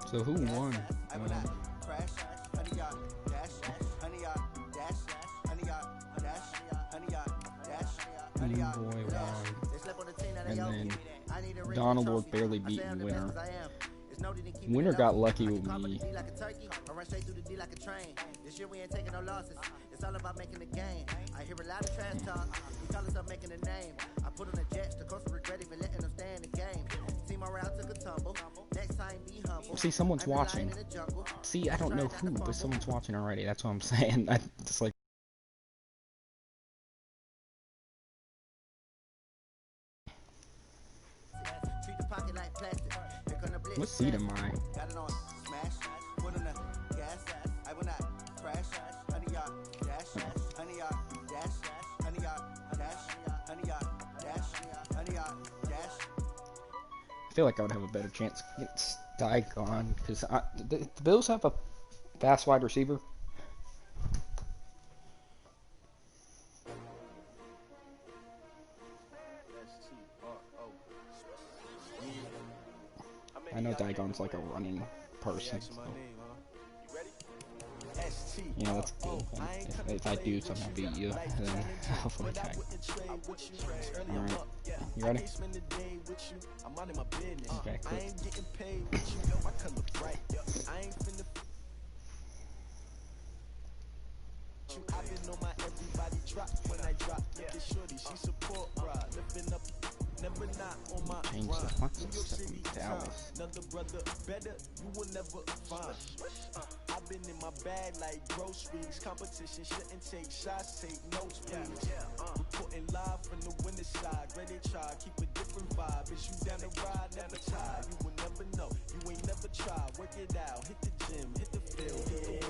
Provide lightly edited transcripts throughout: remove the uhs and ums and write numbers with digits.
So who won? Boy won. And then Donald barely beaten Winner. Winner got lucky with me. This year we ain't taking no losses. It's all about making the game. I hear a lot of trash talk. We call ourselves making a name. I put on the Jets, the course regret even letting them stay in the game. Team morale took a tumble. Next time be humble. See, someone's watching. See, I don't know who, but someone's watching already. That's what I'm saying. I just like. What seat am I? I feel like I would have a better chance against Daikon because the Bills have a fast wide receiver. I know Daigon's like a running person. So. You know, that's cool. If I do somehow beat you, then hopefully tag. Alright. You ready? Okay, cool. Change the fucking Dallas. Another brother better, you will never find. I've been in my bag like groceries. Competition shouldn't take shots, take notes, please. Reporting live from the winning side. Ready to try, keep a different vibe. Is you down the ride, never tie. You will never know, you ain't never try. Work it out, hit the gym, hit the field.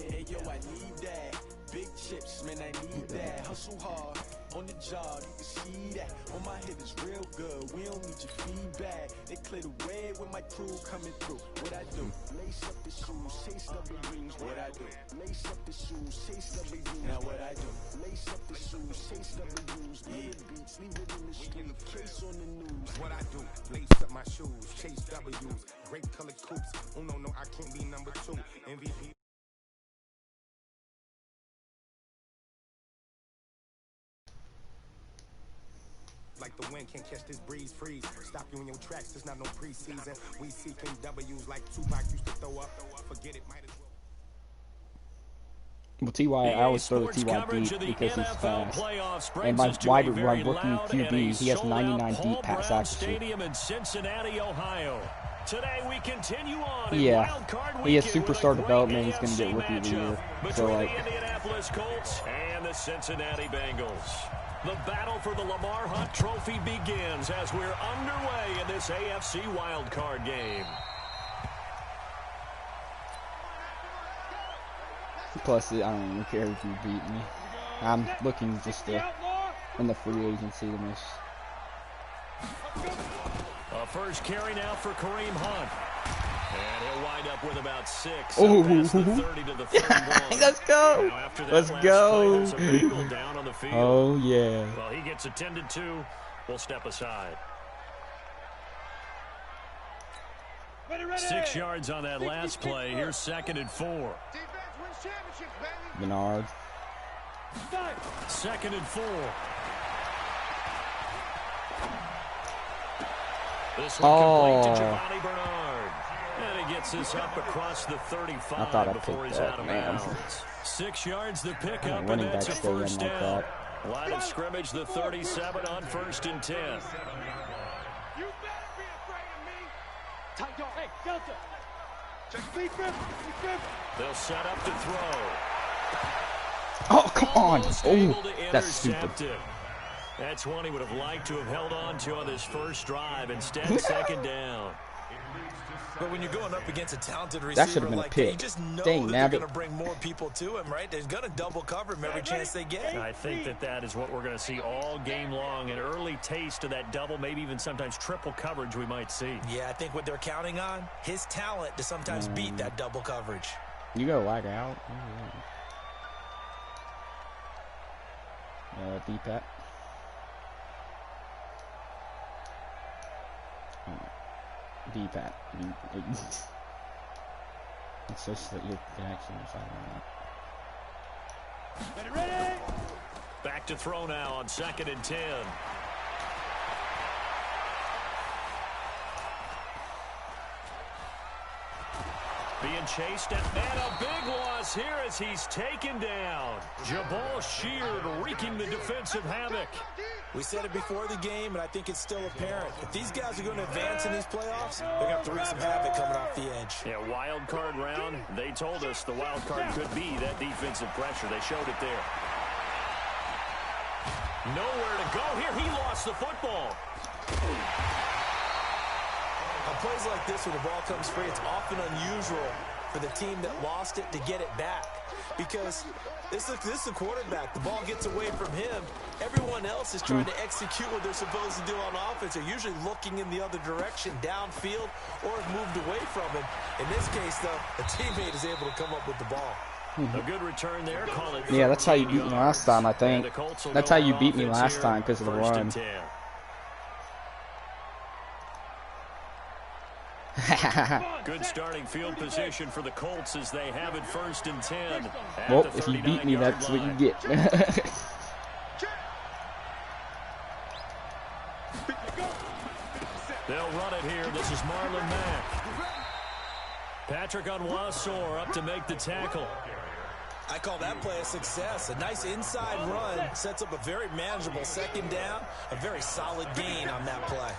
Hey yo, I need that. Big chips, man, I need that. Hustle hard, on the job, you can see that. On my head is real good, we don't need your feedback. They clear the way with my crew coming through. What I do? Lace up the shoes, chase up the rings. What I do? Lace up the shoes, chase up the rings. Now what I do? Lace up the shoes, chase up the rings. Leave it beats, leave it in the street, case on the news. What I do? Lace up my shoes, chase W's. Great color coops. Oh no, no, I can't be number 2. MVP. Like the wind can't catch this breeze, freeze. Stop you in your tracks, there's not no preseason. We seeking W's like Tupac used to throw up. Forget it, might as well. Well, T.Y., I always throw the T.Y. deep because he's fast. And my wide run rookie QB, he has 99 deep pass accuracy. In Cincinnati, Ohio. Today we continue on. Yeah, he has superstar development. He's going to get rookie of the year. So like, Indianapolis Colts and the Cincinnati Bengals. The battle for the Lamar Hunt Trophy begins as we're underway in this AFC wildcard game. Plus, I don't even care if you beat me. I'm looking just in the free agency to miss. A first carry now for Kareem Hunt. And he'll wind up with about 6. Oh, the 30 to the 31. Let's go. Let's go. Down on the field. Oh, yeah. Well, he gets attended to. We'll step aside. 6 yards on that last play. Here's 2nd and 4. Bernard. 2nd and 4. This one complete to Giovanni Bernard. And he gets this up across the 35 before he's out of bounds. 6 yards the pickup, and that's a first down. Line of scrimmage, the 37 on 1st and 10. You better be afraid of me. Tight dog. Hey, Delta. They'll set up to throw. Oh, come on. Oh, that's stupid. That's one he would have liked to have held on to on this first drive. Instead, 2nd down. But when you're going up against a talented receiver that should have been like a pick. that, you just know Dang, that they're going to bring more people to him, right? They're going to double cover him every chance they get. I think that is what we're going to see all game long. An early taste of that double, maybe even sometimes triple coverage we might see. Yeah, I think what they're counting on, his talent to sometimes beat that double coverage. You go lag out. Deep pat. D-pat. It's just that your connection is Ready? Back to throw now on 2nd and 10. Being chased at man, a big loss here as he's taken down. Jabal Sheard wreaking the defensive havoc. We said it before the game, and I think it's still apparent. If these guys are going to advance in these playoffs, they're going to have to wreak some havoc coming off the edge. Yeah, wild card round. They told us the wild card could be that defensive pressure. They showed it there. Nowhere to go here. He lost the football. On plays like this where the ball comes free, it's often unusual for the team that lost it to get it back. Because this is a quarterback. The ball gets away from him. Everyone else is trying to execute what they're supposed to do on offense. They're usually looking in the other direction, downfield, or have moved away from him. In this case, though, a teammate is able to come up with the ball. A good return there. Call it. Yeah, that's how you beat me last time, I think. That's how you beat me last time, because of the run. Good starting field position for the Colts as they have it 1st and 10. Well, if you beat me, that's what you get. They'll run it here. This is Marlon Mack. Patrick Onwuasor up to make the tackle. I call that play a success. A nice inside run sets up a very manageable 2nd down. A very solid gain on that play.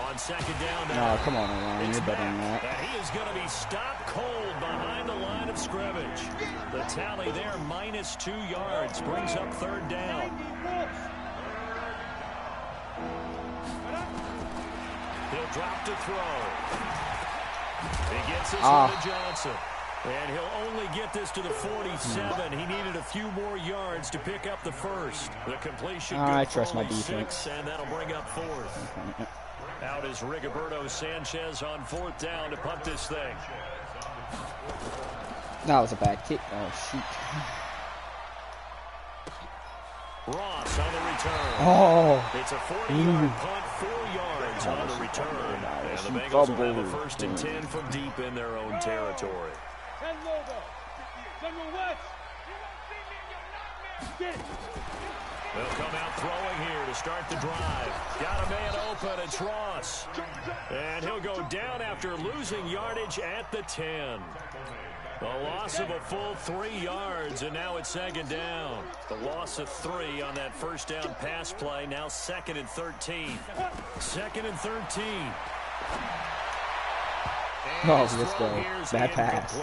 On 2nd down No, now. come on, Ryan. You're better than that. And he is going to be stopped cold behind the line of scrimmage. The tally there, -2 yards, brings up 3rd down. He'll drop to throw. He gets this one to Johnson. And he'll only get this to the 47. He needed a few more yards to pick up the first. The completion I good trust for my only defense. 6, and that'll bring up 4th. Out is Rigoberto Sanchez on 4th down to punt this thing. That was a bad kick. Oh, shoot. Ross on the return. Oh. It's a 40-yard punt, 4 yards on the return. And the Bengals will have a 1st and 10 from deep in their own territory. They'll come out throwing here to start the drive. Got a man open. It's Ross. And he'll go down after losing yardage at the 10. The loss of a full 3 yards, and now it's 2nd down. The loss of 3 on that 1st down pass play. Now 2nd and 13. 2nd and 13. Oh, let's go. Bad pass.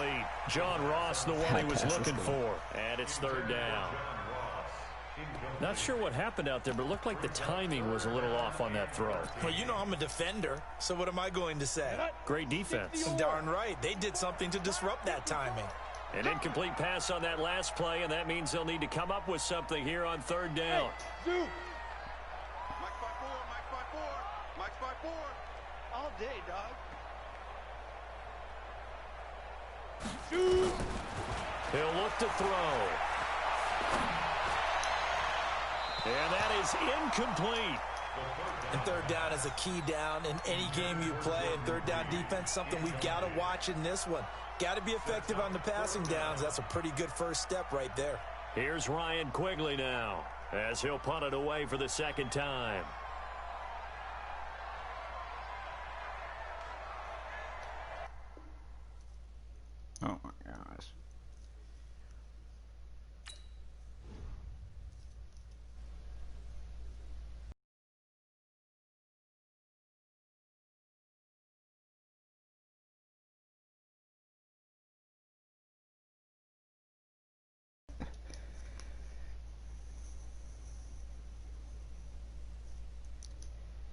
John Ross, the one he was looking for. And it's 3rd down. Not sure what happened out there, but it looked like the timing was a little off on that throw. Well, you know I'm a defender, so what am I going to say? Great defense. Darn right. They did something to disrupt that timing. An incomplete pass on that last play, and that means they'll need to come up with something here on 3rd down. Mike 5-4. All day, dog. He'll look to throw. And that is incomplete. And 3rd down is a key down in any game you play. And 3rd down defense, something we've got to watch in this one. Got to be effective on the passing downs. That's a pretty good first step right there. Here's Ryan Quigley now as he'll punt it away for the 2nd time. Oh, my gosh.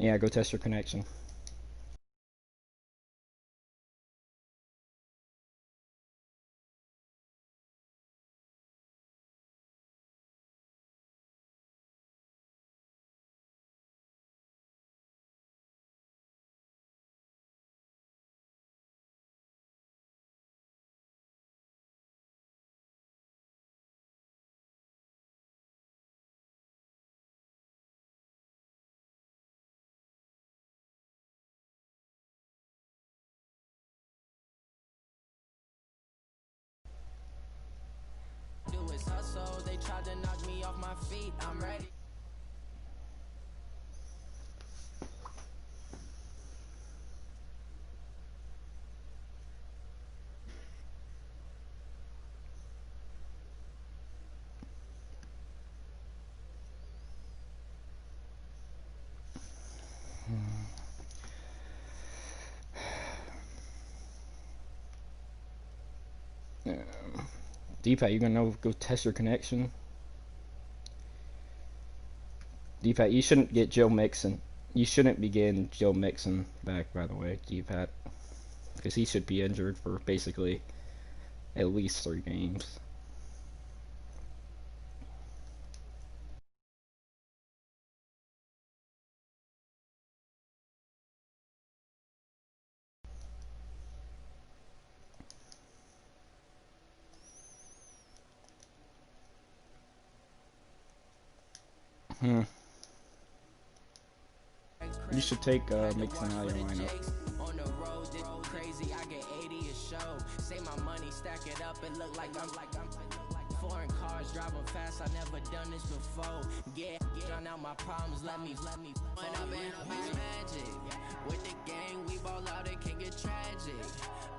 Yeah, go test your connection. hustle. They tried to knock me off my feet. I'm ready. D-Pat, you gonna go test your connection? D-Pat, you shouldn't get Joe Mixon. You shouldn't be getting Joe Mixon back, by the way, D-Pat. Because he should be injured for basically at least 3 games. You should take Mixon out of your lineup. On the road, crazy. I get 80 a show. Say my money, stack it up, and look like I'm foreign cars driving fast. I never done this before. Get drown out my problems. Let me. When I've been magic with the gang, we ball out. It can get tragic.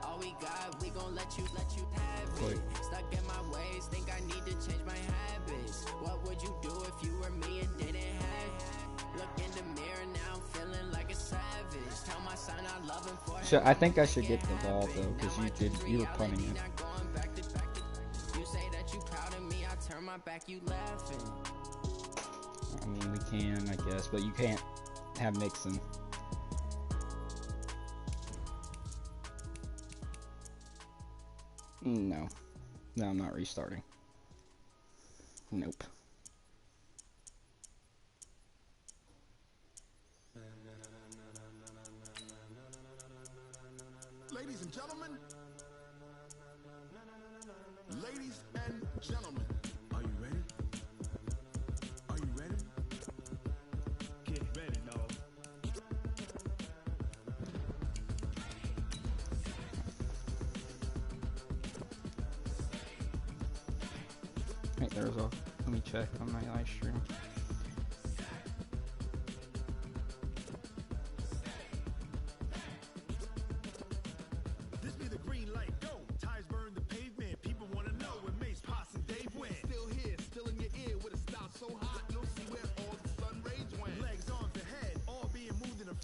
All we got, we gon' let you have it. Stuck in my ways, think I need to change my habits. What would you do if you were me and didn't have it? Look in the mirror now, I'm feeling like a savage. Tell my son I love him for So I think I should get the ball though, because you were punting it. You say that you proud of me, I turn my back, you laughing. I mean, we can, I guess, but you can't have Mixon. No, I'm not restarting. Nope. Ladies and gentlemen, are you ready? Are you ready? Get ready, dog. Wait, there's a. Let me check on my live stream.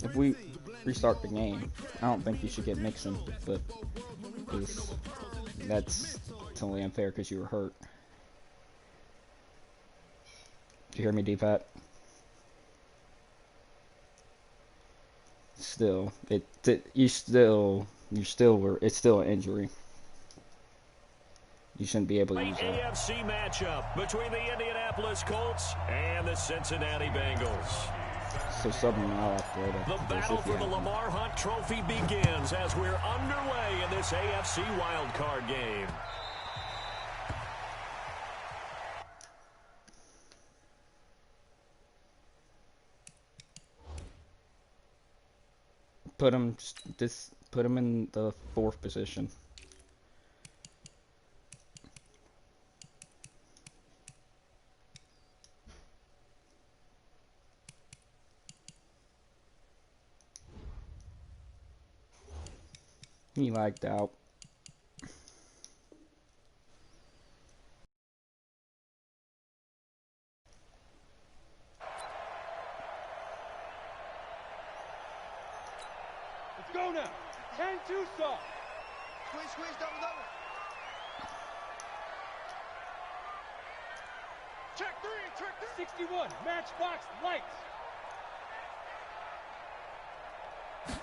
If we restart the game, I don't think you should get Mixon, but that's totally unfair because you were hurt. Did you hear me, D-Pat? Still, it's still an injury. You shouldn't be able to use that. AFC matchup between the Indianapolis Colts and the Cincinnati Bengals. So subbing out after that. The battle for the Lamar Hunt Trophy begins as we're underway in this AFC wildcard game. Put him in the 4th position. He lagged out. Let's go now. 10-2 stop. Squeeze, double. Check three. 61, matchbox lights.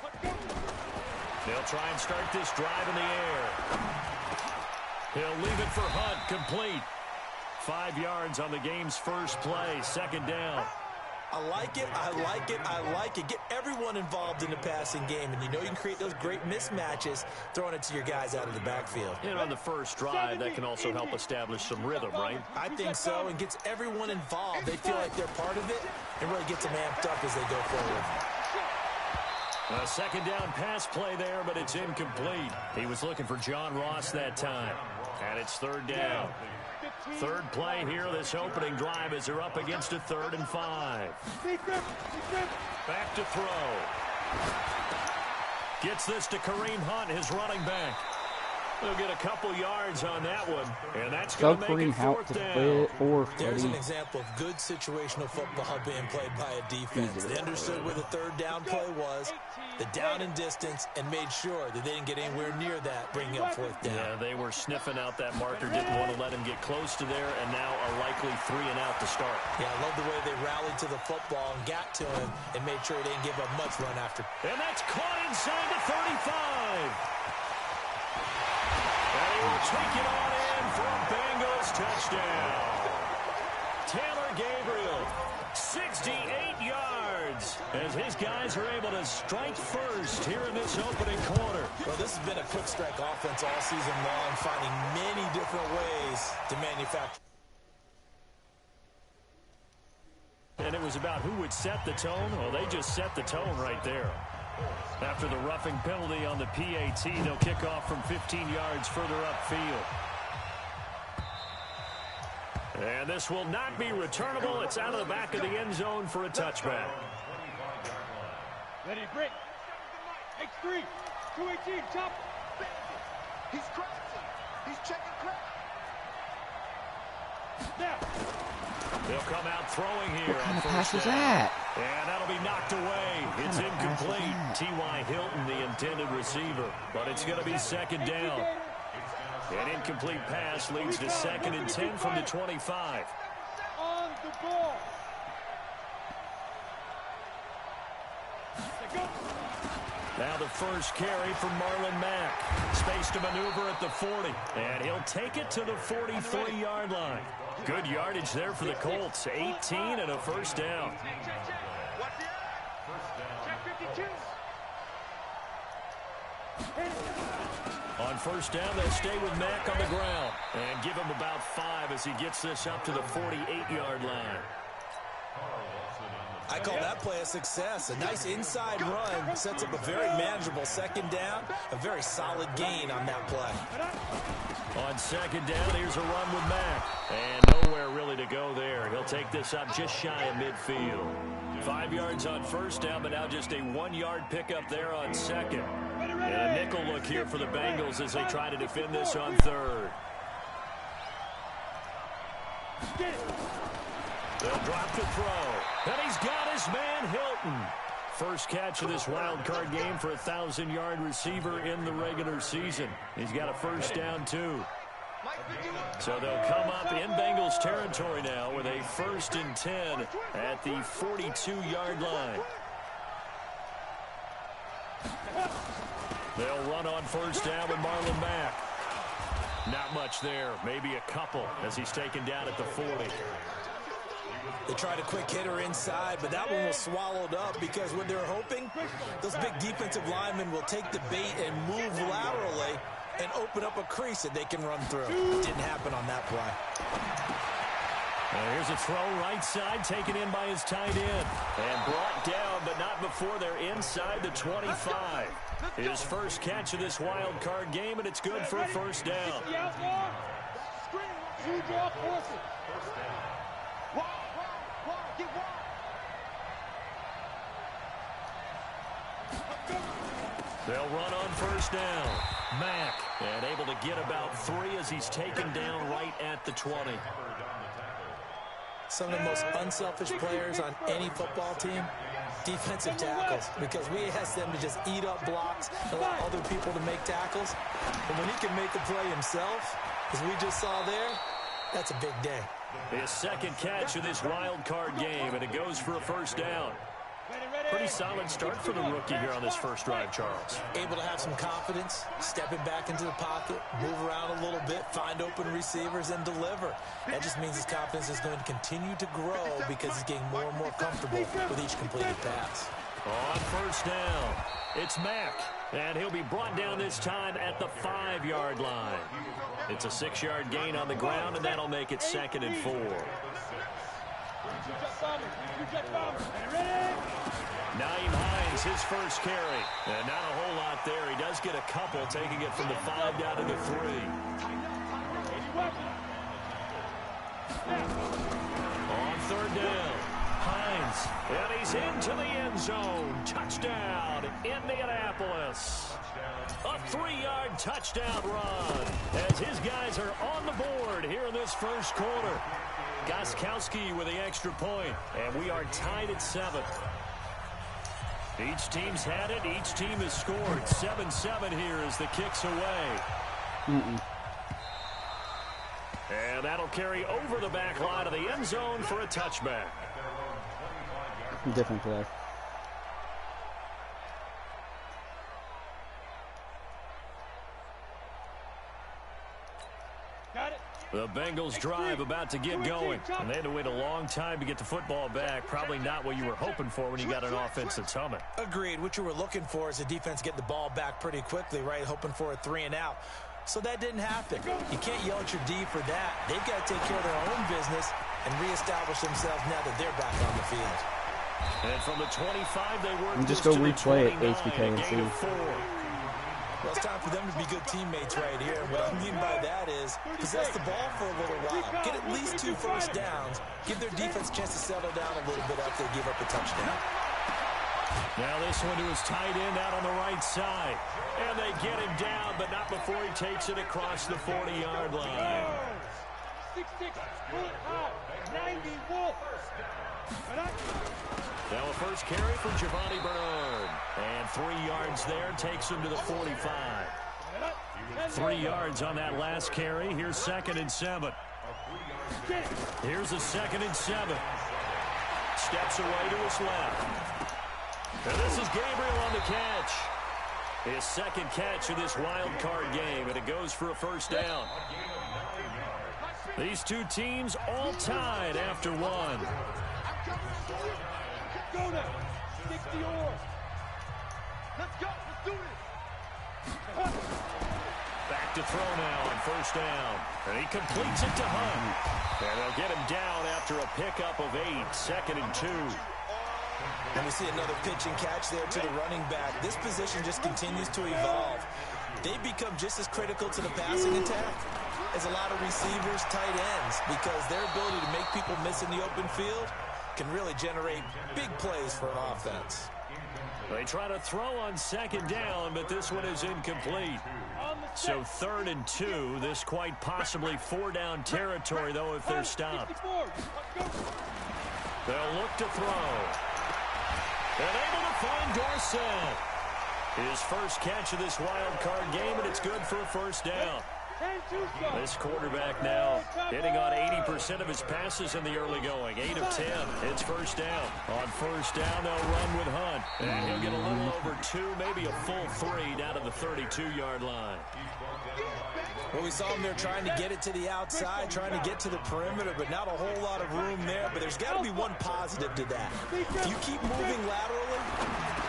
Let's go. They'll try and start this drive in the air. He'll leave it for Hunt, complete. 5 yards on the game's first play, 2nd down. I like it. Get everyone involved in the passing game, and you know you can create those great mismatches throwing it to your guys out of the backfield. And on the first drive, that can also help establish some rhythm, right? I think so, and gets everyone involved. They feel like they're part of it, and really gets them amped up as they go forward. A second down pass play there, but it's incomplete. He was looking for John Ross that time. And it's third down. Third play here, this opening drive, as they're up against a 3rd and 5. Back to throw. Gets this to Kareem Hunt, his running back. He'll get a couple yards on that one, and that's going to make it 4th down. There's an example of good situational football being played by a defense. They understood where the 3rd down play was, the down and distance, and made sure that they didn't get anywhere near that, bringing up 4th down. Yeah, they were sniffing out that marker, didn't want to let him get close to there, and now a likely 3 and out to start. Yeah, I love the way they rallied to the football and got to him and made sure he didn't give up much run after. And that's caught inside the 35. And he will take it on in for a Bengals touchdown. Taylor Gabriel, 68 yards, as his guys are able to strike first here in this opening quarter. Well, this has been a quick strike offense all season long, finding many different ways to manufacture. And it was about who would set the tone. Well, they just set the tone right there. After the roughing penalty on the PAT, they'll kick off from 15 yards further upfield. And this will not be returnable. It's out of the back of the end zone for a touchback. Ready, break. X3, 218, top. He's crashing. He's checking crack. Now. They'll come out throwing here. What kind on of pass first was down. that? And that'll be knocked away. It's incomplete. T.Y. Hilton, the intended receiver. But it's going to be second down. An incomplete pass leads to 2nd and 10 from the 25. On the ball. Now the first carry from Marlon Mack. Space to maneuver at the 40. And he'll take it to the 43-yard line. Good yardage there for the Colts. 18 and a first down. On first down, they'll stay with Mack on the ground and give him about 5 as he gets this up to the 48-yard line. I call that play a success. A nice inside run sets up a very manageable second down. A very solid gain on that play. On second down, here's a run with Mack. And nowhere really to go there. He'll take this up just shy of midfield. 5 yards on first down, but now just a 1-yard pickup there on second. And a nickel look here for the Bengals as they try to defend this on third. They'll drop the throw. And he's got his man Hilton. First catch of this wild card game for a 1,000-yard receiver in the regular season. He's got a first down, too. So they'll come up in Bengals territory now with a 1st and 10 at the 42-yard line. They'll run on first down with Marlon Mack. Not much there, maybe a couple as he's taken down at the 40. They tried a quick hitter inside, but that one was swallowed up because what they're hoping, those big defensive linemen will take the bait and move laterally and open up a crease that they can run through. Didn't happen on that play. Here's a throw right side taken in by his tight end. And brought down, but not before they're inside the 25. His first catch of this wild card game, and it's good for a first down. They'll run on first down. Mack, and able to get about 3 as he's taken down right at the 20. Some of the most unselfish players on any football team, defensive tackles, because we ask them to just eat up blocks, allow other people to make tackles. But when he can make a play himself, as we just saw there, that's a big day. His second catch of this wild card game, and it goes for a first down. Pretty solid start for the rookie here on this first drive, Charles. Able to have some confidence, stepping back into the pocket, move around a little bit, find open receivers, and deliver. That just means his confidence is going to continue to grow because he's getting more and more comfortable with each completed pass. On first down, it's Mack, and he'll be brought down this time at the 5-yard line. It's a 6-yard gain on the ground, and that'll make it 2nd and 4. Naeem Hines, his first carry. And not a whole lot there. He does get a couple, taking it from the 5 down to the 3. On 3rd down, Hines, and he's into the end zone. Touchdown, Indianapolis. A 3-yard touchdown run as his guys are on the board here in this first quarter. Gostkowski with the extra point, and we are tied at 7. Each team's had it. Each team has scored. 7-7 here as the kick's away. And that'll carry over the back line of the end zone for a touchback. Different play. The Bengals drive about to get going, and they had to wait a long time to get the football back. Probably not what you were hoping for when you got an offense that's humming. Agreed. What you were looking for is a defense getting the ball back pretty quickly, right? Hoping for a 3 and out. So that didn't happen. You can't yell at your D for that. They've got to take care of their own business and reestablish themselves now that they're back on the field. And from the 25, they work. And just go replay it, HBK, and see. Well, it's time for them to be good teammates right here. What I mean by that is possess the ball for a little while. Get at least 2 first downs. Give their defense a chance to settle down a little bit after they give up a touchdown. Now this one to his tight end out on the right side. And they get him down, but not before he takes it across the 40-yard line. 6'6", pull it high, 90 Wolf. Now a first carry for Giovanni Bernard. And 3 yards there, takes him to the 45. 3 yards on that last carry. Here's 2nd and 7. Here's a 2nd and 7. Steps away to his left. And this is Gabriel on the catch. His 2nd catch of this wild card game, and it goes for a first down. These 2 teams all tied after 1. Go now. 60 yours. Let's go. Let's do this. Back to throw now on first down. And he completes it to Hunt. And they'll get him down after a pickup of 8. 2nd and 2. And we see another pitch and catch there to the running back. This position just continues to evolve. They become just as critical to the passing attack as a lot of receivers, tight ends, because their ability to make people miss in the open field can really generate big plays for an offense. They try to throw on 2nd down, but this one is incomplete. So 3rd and 2. This quite possibly 4-down territory, though, if they're stopped. They'll look to throw. And able to find Dorsett. His first catch of this wild card game, and it's good for a first down. This quarterback now hitting on 80% of his passes in the early going. 8 of 10. It's first down. On first down, they'll run with Hunt. And he'll get a little over 2, maybe a full 3 down to the 32-yard line. Well, we saw him there trying to get it to the outside, trying to get to the perimeter, but not a whole lot of room there. But there's got to be one positive to that. If you keep moving laterally,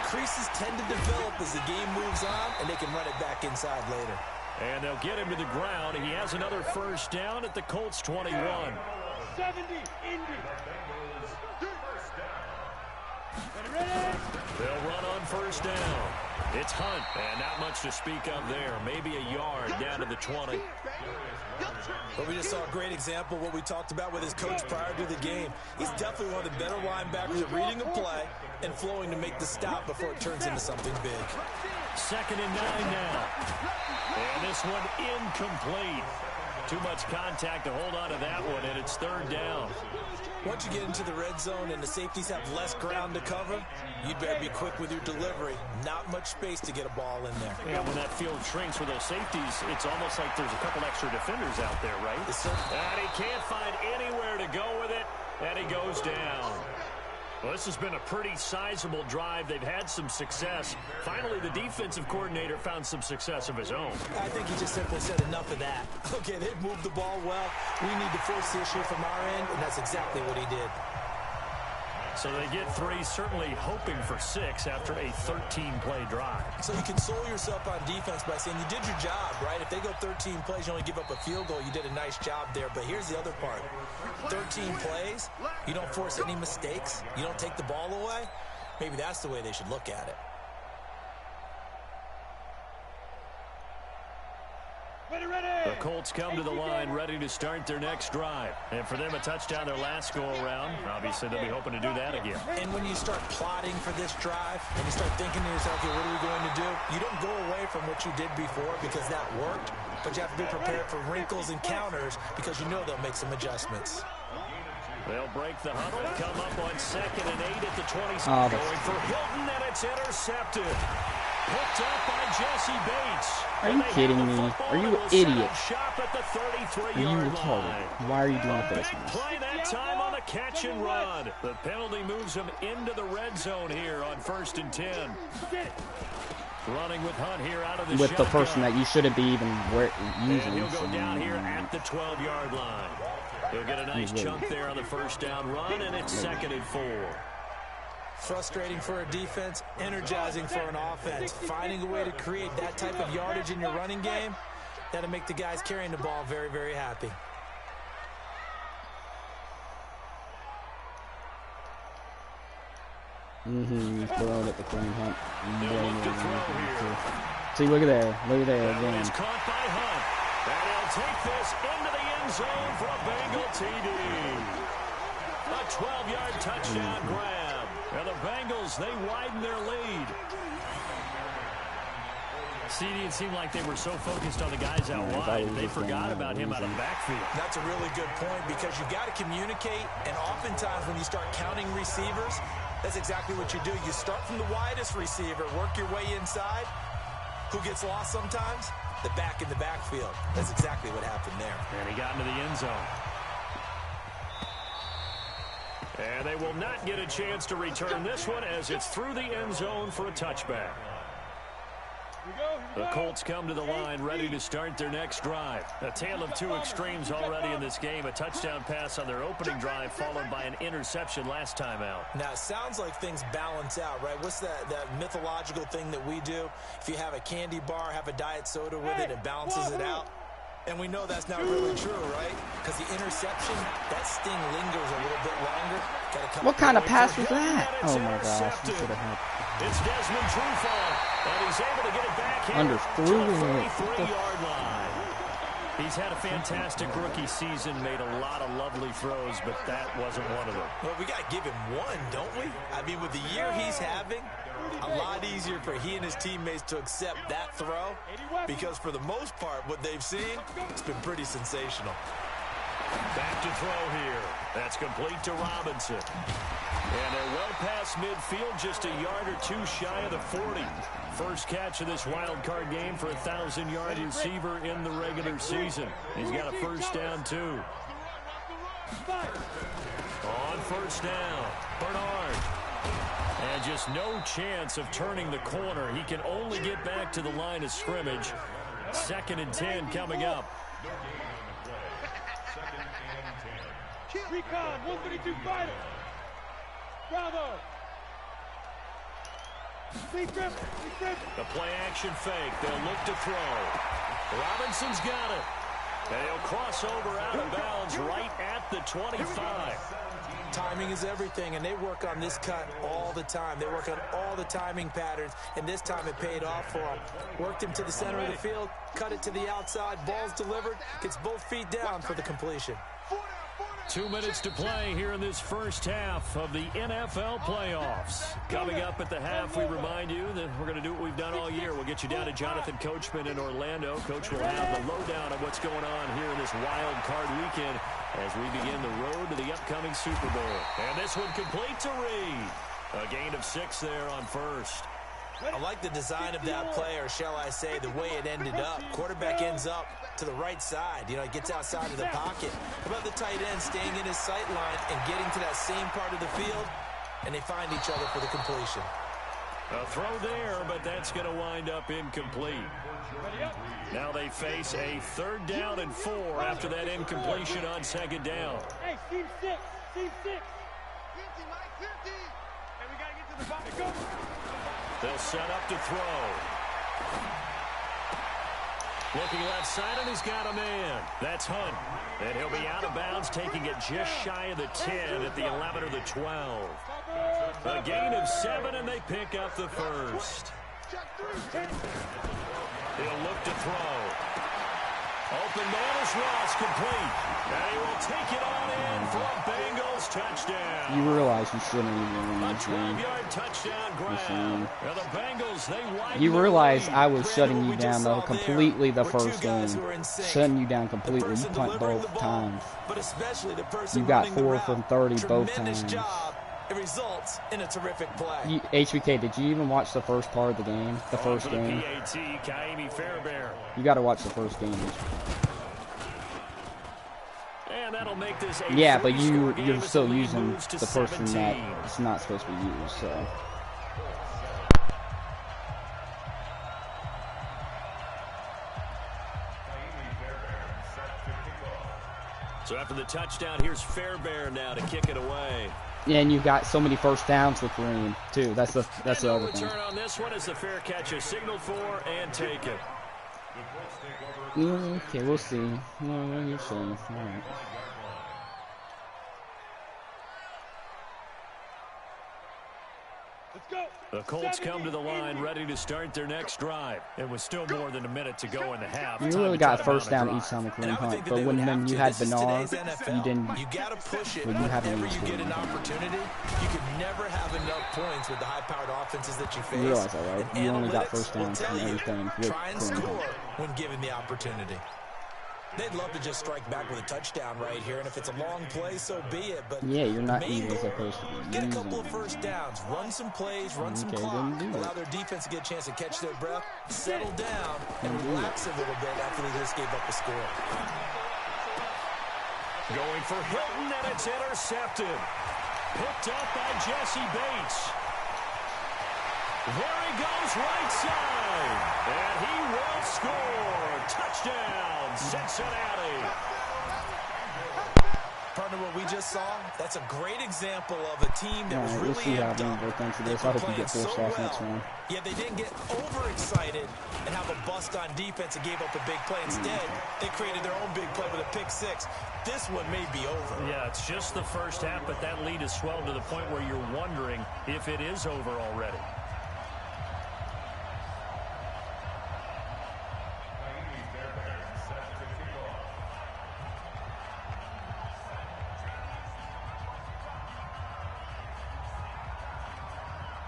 creases tend to develop as the game moves on, and they can run it back inside later. And they'll get him to the ground. He has another first down at the Colts 21. 70, Indy. They'll run on first down. It's Hunt, and not much to speak of there. Maybe a yard down to the 20. But we just saw a great example of what we talked about with his coach prior to the game. He's definitely one of the better linebackers at reading a play and flowing to make the stop before it turns into something big. 2nd and 9 now. And this one incomplete. Too much contact to hold on to that one, and it's 3rd down. Once you get into the red zone and the safeties have less ground to cover, you'd better be quick with your delivery. Not much space to get a ball in there. Yeah, when that field shrinks with those safeties, it's almost like there's a couple extra defenders out there, right? Yes, sir. And he can't find anywhere to go with it, and he goes down. Well, this has been a pretty sizable drive. They've had some success. Finally, the defensive coordinator found some success of his own. I think he just simply said enough of that. Okay, they've moved the ball well. We need to force the issue from our end, and that's exactly what he did. So they get 3, certainly hoping for 6 after a 13-play drive. So you console yourself on defense by saying you did your job, right? If they go 13 plays, you only give up a field goal, you did a nice job there. But here's the other part. 13 plays, you don't force any mistakes, you don't take the ball away. Maybe that's the way they should look at it. The Colts come to the line ready to start their next drive. And for them, a touchdown their last go-around. Obviously, they'll be hoping to do that again. And when you start plotting for this drive and you start thinking to yourself, okay, what are we going to do? You don't go away from what you did before because that worked, but you have to be prepared for wrinkles and counters because you know they'll make some adjustments. They'll break the huddle, come up on 2nd and 8 at the 20. Going for Hilton, and it's intercepted. Picked up by Jesse Bates. Are you kidding me? Are you an idiot? Shop at the 33-yard Are you line. retarded? Why are you doing this? Big play that time on the catch and run. The penalty moves him into the red zone here on 1st and 10. Running with Hunt here out of the with shotgun. the person that you shouldn't be even using. And he'll go down here at the 12-yard line. He'll get a nice chunk there on the first down run, and it's 2nd and 4. Frustrating for a defense, energizing for an offense. Finding a way to create that type of yardage in your running game, that'll make the guys carrying the ball very, very happy. He's throwing at the Queen Hunt. See, look at there. Look at there again. It's caught by Hunt. And he'll take this into the end zone for a Bengal TD. A 12-yard touchdown grab. And the Bengals, they widen their lead. CD, it seemed like they were so focused on the guys out wide, they forgot about him out of the backfield. That's a really good point because you've got to communicate, and oftentimes when you start counting receivers, that's exactly what you do. You start from the widest receiver, work your way inside. Who gets lost sometimes? The back in the backfield. That's exactly what happened there. And he got into the end zone. And they will not get a chance to return this one as it's through the end zone for a touchback. The Colts come to the line ready to start their next drive. A tale of two extremes already in this game. A touchdown pass on their opening drive followed by an interception last time out. Now, it sounds like things balance out, right? What's that mythological thing that we do? If you have a candy bar, have a diet soda with it, it balances it out. And we know that's not really true, right? Because the interception, that sting lingers a little bit longer. What kind of pass was that? Oh my gosh, you should have had. It's Desmond Trufant, and he's able to get it back here Underthrew to the it. 43-yard line. He's had a fantastic rookie season, made a lot of lovely throws, but that wasn't one of them. Well, we got to give him one, don't we? I mean, with the year he's having, a lot easier for he and his teammates to accept that throw because for the most part, what they've seen, it's been pretty sensational. Back to throw here. That's complete to Robinson. And they're well past midfield, just a yard or two shy of the 40. First catch of this wild card game for a 1,000-yard receiver in the regular season. He's got a first down, too. On first down, Bernard. And just no chance of turning the corner. He can only get back to the line of scrimmage. 2nd and 10 coming up. Recon, 132 fighter. Bravo. The play action fake. They'll look to throw. Robinson's got it. And he'll cross over out of bounds right at the 25. Timing is everything, and they work on this cut all the time. They work on all the timing patterns, and this time it paid off for them. Worked him to the center of the field, cut it to the outside, ball's delivered, gets both feet down for the completion. 2 minutes to play here in this first half of the NFL playoffs. Coming up at the half, we remind you that we're going to do what we've done all year. We'll get you down to Jonathan Coachman in Orlando. Coach will have the lowdown of what's going on here in this wild card weekend as we begin the road to the upcoming Super Bowl. And this one complete to Reed. A gain of 6 there on first. I like the design of that play, or shall I say the way it ended up. Quarterback ends up to the right side. You know, he gets outside of the pocket. How about the tight end staying in his sight line and getting to that same part of the field, and they find each other for the completion. A throw there, but that's going to wind up incomplete. Now they face a 3rd down and 4 after that incompletion on 2nd down. Hey, team 6. Team 6. 50, Mike, 50. And we got to get to the pocket. Go. They'll set up to throw. Looking left side, and he's got a man. That's Hunt. And he'll be out of bounds, taking it just shy of the 10 at the 11 or the 12. A gain of 7, and they pick up the first. He'll look to throw. Open man is Ross, complete. And he will take it on in for a Bengals touchdown. You realize you shouldn't even win A this game. 12-yard touchdown grab. And the Bengals, they widen You the realize lead. I was shutting you what we just down though saw there completely the were two first game. guys who were in sync. Shutting you down The completely. You person punt delivering the both ball, times. but especially the person You got running the 4 route. from 30 both Tremendous times. job. It results in a terrific play. HBK, did you even watch the first part of the game? The first For the game? PAT, Kaimi Fairbairn. You got to watch the first game. And that'll make this a Yeah, but three-score game you're as still the lead using moves to the person 17. that it's not supposed to be used, so. So after the touchdown, here's Fairbairn now to kick it away. Yeah, and you've got so many first downs with Kareem, too. That's the And no other thing. return on this one as the fair catch is signaled for and taken. Okay, we'll see. No, you're saying. All right. Let's go. The Colts come to the line ready to start their next drive. It was still more than a minute to go in the half. You Time really to got cut first down down the each time with And Kareem I would Hunt, think that but they would when have you to. had This is Bernard, today's NFL. you didn't. You got to push it Well, you haven't whenever used you get an Kareem. opportunity. You can never have enough points with the high-powered offenses that you face. You realize that, right? And You only got analytics first will downs tell from you, everything with try and Kareem score Hunt. when given the opportunity. They'd love to just strike back with a touchdown right here, and if it's a long play, so be it. But Yeah, you're not the main even goal, supposed to be get a using couple of it. first downs, run some plays, run some Okay, clock, then do allow it. their defense to get a chance to catch their breath, settle down, and Then do relax a little bit after they just gave up a score. Going for Hilton, and it's intercepted. Picked up by Jesse Bates. There he goes, right side. And he will score. Touchdown, Cincinnati. Partner, what we just saw, that's a great example of a team that was Alright, we'll really see how amped up. Denver thinks of They this. I were hope you playing get forced so off next well, round. yet they didn't get overexcited and have a bust on defense and gave up a big play. Instead, they created their own big play with a pick six. This one may be over. Yeah, it's just the first half, but that lead has swelled to the point where you're wondering if it is over already.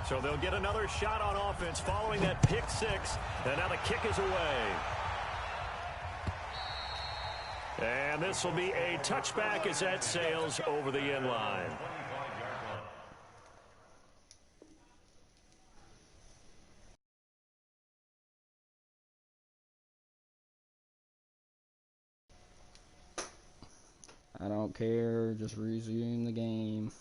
So they'll get another shot on offense following that pick six, and now the kick is away. And this will be a touchback as that sails over the end line. I don't care. Just resume the game.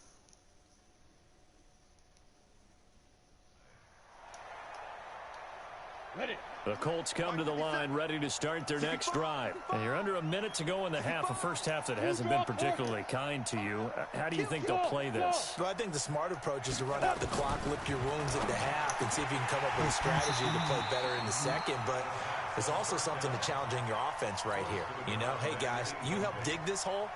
Ready. The Colts come to the line ready to start their next drive. And you're under a minute to go in the half, a first half that hasn't been particularly kind to you. How do you think they'll play this? Well, I think the smart approach is to run out the clock, lick your wounds at the half, and see if you can come up with a strategy to play better in the second. But there's also something to challenging your offense right here. You know, hey, guys, you help dig this hole.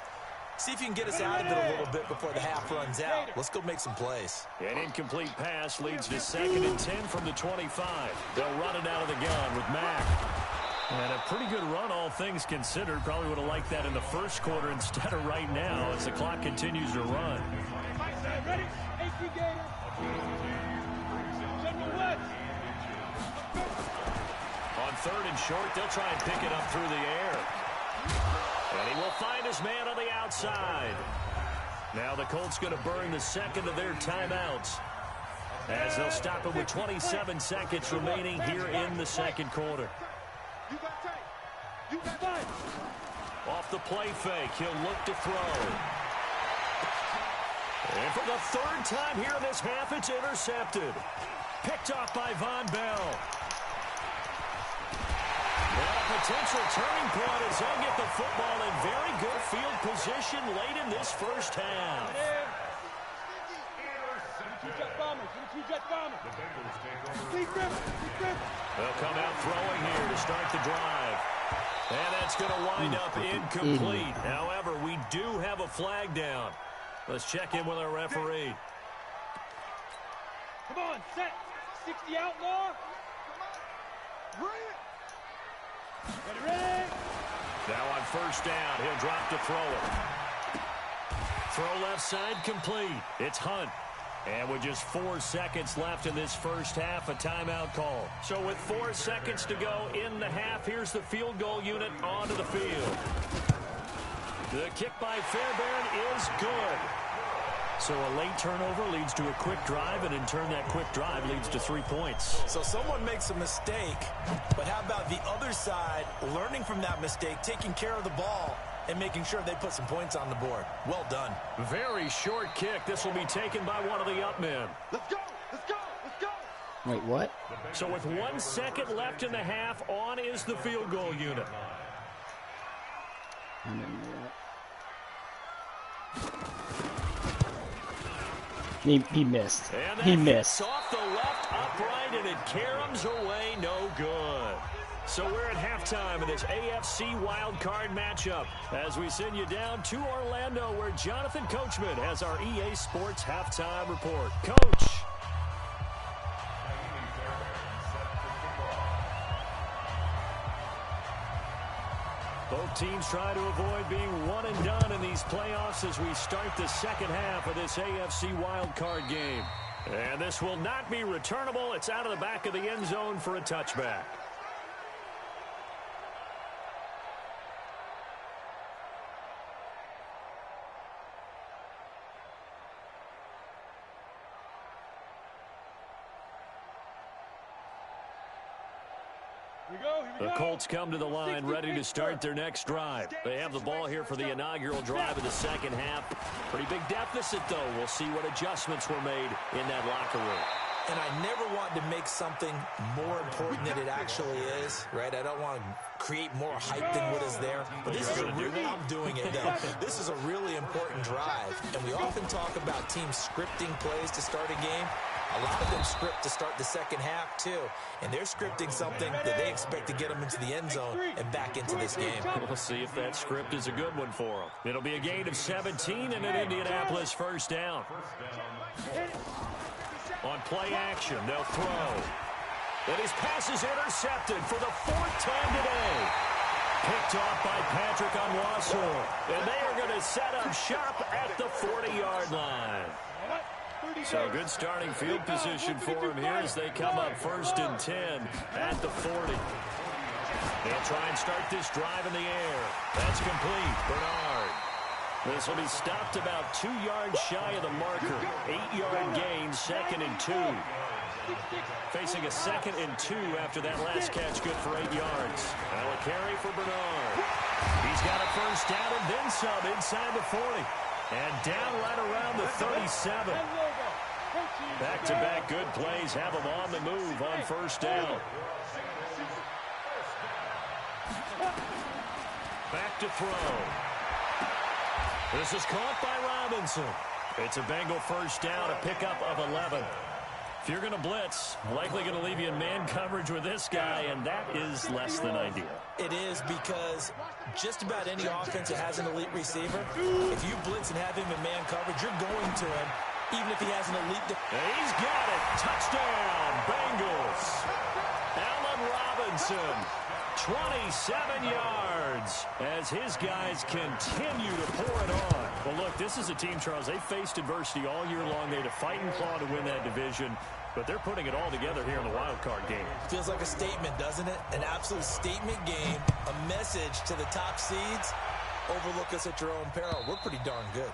See if you can get us out of it a little bit before the half runs out. Let's go make some plays. An incomplete pass leads to 2nd and 10 from the 25. They'll run it out of the gun with Mack. And a pretty good run, all things considered. Probably would have liked that in the first quarter instead of right now as the clock continues to run. Ready. AC Gator. General West. On 3rd and short, they'll try and pick it up through the air. And he will find his man on the outside. Now the Colts going to burn the second of their timeouts as they'll stop it with 27 seconds remaining here in the second quarter. You got tight. You got fight. Off the play fake, he'll look to throw. And for the 3rd time here in this half, it's intercepted. Picked off by Von Bell. And a potential turning point as they'll get the football in very good field position late in this first half. They'll come out throwing here to start the drive. And that's going to wind up incomplete. However, we do have a flag down. Let's check in with our referee. Come on, set. 60 outlaw. Ready? Now on first down, he'll drop to throw it. Throw left side complete. It's Hunt. And with just 4 seconds left in this first half, a timeout call. So with 4 seconds to go in the half, here's the field goal unit onto the field. The kick by Fairbairn is good. So a late turnover leads to a quick drive, and in turn that quick drive leads to 3 points. So someone makes a mistake, but how about the other side learning from that mistake, taking care of the ball, and making sure they put some points on the board? Well done. Very short kick. This will be taken by one of the up men. Let's go. Let's go. Let's go. Wait, what? So with 1 second left in the half, on is the field goal unit. I didn't know that. He missed. And He that missed. hits off the left upright, and it caroms away no good. So we're at halftime of this AFC wildcard matchup as we send you down to Orlando, where Jonathan Coachman has our EA Sports halftime report. Coach. Both teams try to avoid being one and done in these playoffs as we start the second half of this AFC wildcard game. And this will not be returnable. It's out of the back of the end zone for a touchback. The Colts come to the line ready to start their next drive. They have the ball here for the inaugural drive of the second half. Pretty big deficit, though. We'll see what adjustments were made in that locker room. And I never want to make something more important than it actually is, right? I don't want to create more hype than what is there. But this is a really, I'm doing it though. This is a really important drive. And we often talk about teams scripting plays to start a game. A lot of them script to start the second half, too. And they're scripting something that they expect to get them into the end zone and back into this game. We'll see if that script is a good one for them. It'll be a gain of 17 and an Indianapolis first down. On play action, they'll throw. And his pass is intercepted for the 4th time today. Picked off by Patrick Onwuasor. And they are going to set up shop at the 40-yard line. So good starting field position for him here as they come up 1st and 10 at the 40. They'll try and start this drive in the air. That's complete. Bernard. This will be stopped about 2 yards shy of the marker. 8-yard gain, 2nd and 2. Facing a 2nd and 2 after that last catch, good for 8 yards. Now a carry for Bernard. He's got a first down and then some inside the 40. And down right around the 37. Back-to-back good plays have them on the move on first down. Back to throw. This is caught by Robinson. It's a Bengal first down, a pickup of 11. If you're going to blitz, likely going to leave you in man coverage with this guy, and that is less than ideal. It is, because just about any offense that has an elite receiver, if you blitz and have him in man coverage, you're going to him, even if he has an elite. And he's got it. Touchdown, Bengals. Allen Robinson, 27 yards as his guys continue to pour it on. Well, look, this is a team, Charles, they faced adversity all year long. They had to fight and claw to win that division, but they're putting it all together here in the wild card game. Feels like a statement, doesn't it? An absolute statement game, a message to the top seeds. Overlook us at your own peril. We're pretty darn good.